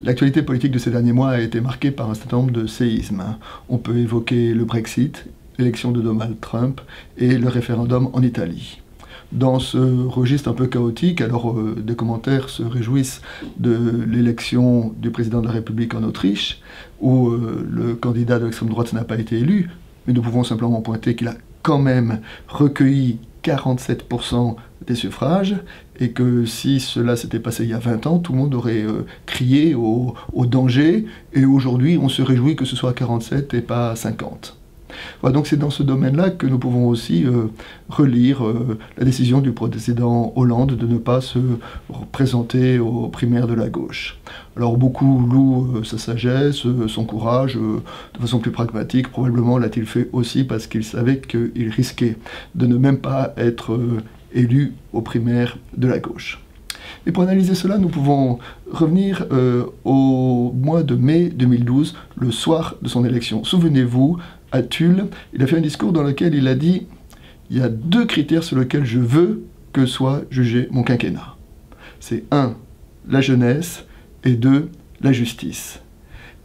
L'actualité politique de ces derniers mois a été marquée par un certain nombre de séismes. On peut évoquer le Brexit, l'élection de Donald Trump et le référendum en Italie. Dans ce registre un peu chaotique, alors des commentaires se réjouissent de l'élection du président de la République en Autriche, où le candidat de l'extrême droite n'a pas été élu, mais nous pouvons simplement pointer qu'il a quand même recueilli 47% des suffrages, et que si cela s'était passé il y a 20 ans, tout le monde aurait crié au danger, et aujourd'hui on se réjouit que ce soit 47 et pas 50. Voilà, donc c'est dans ce domaine-là que nous pouvons aussi relire la décision du président Hollande de ne pas se présenter aux primaires de la gauche. Alors beaucoup louent sa sagesse, son courage, de façon plus pragmatique. Probablement l'a-t-il fait aussi parce qu'il savait qu'il risquait de ne même pas être élu aux primaires de la gauche. Et pour analyser cela, nous pouvons revenir au mois de mai 2012, le soir de son élection. Souvenez-vous, à Tulle, il a fait un discours dans lequel il a dit « Il y a deux critères sur lesquels je veux que soit jugé mon quinquennat. C'est 1, la jeunesse, et 2, la justice. »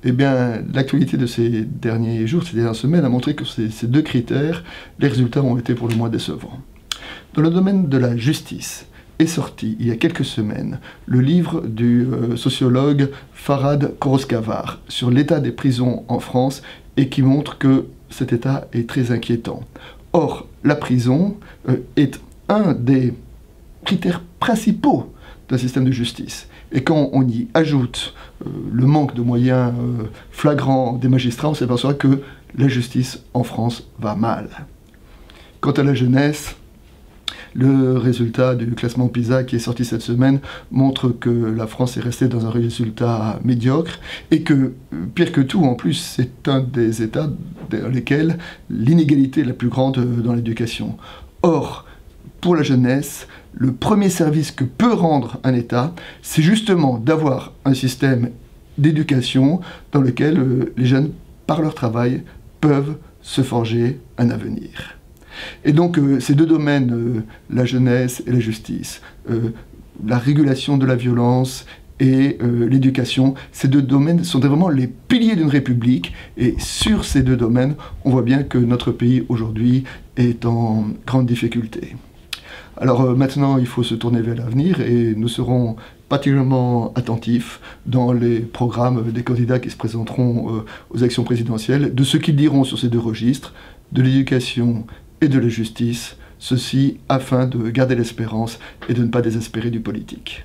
Eh bien, l'actualité de ces derniers jours, ces dernières semaines, a montré que ces deux critères, les résultats ont été pour le moins décevants. Dans le domaine de la justice, est sorti il y a quelques semaines le livre du sociologue Farhad Khorosghavar sur l'état des prisons en France et qui montre que cet état est très inquiétant. Or, la prison est un des critères principaux d'un système de justice. Et quand on y ajoute le manque de moyens flagrants des magistrats, on s'aperçoit que la justice en France va mal. Quant à la jeunesse, le résultat du classement PISA qui est sorti cette semaine montre que la France est restée dans un résultat médiocre et que, pire que tout, en plus, c'est un des États dans lesquels l'inégalité est la plus grande dans l'éducation. Or, pour la jeunesse, le premier service que peut rendre un État, c'est justement d'avoir un système d'éducation dans lequel les jeunes, par leur travail, peuvent se forger un avenir. Et donc ces deux domaines, la jeunesse et la justice, la régulation de la violence et l'éducation, ces deux domaines sont vraiment les piliers d'une république, et sur ces deux domaines, on voit bien que notre pays aujourd'hui est en grande difficulté. Alors maintenant, il faut se tourner vers l'avenir et nous serons particulièrement attentifs dans les programmes des candidats qui se présenteront aux élections présidentielles, de ce qu'ils diront sur ces deux registres, de l'éducation et de la justice, ceci afin de garder l'espérance et de ne pas désespérer du politique.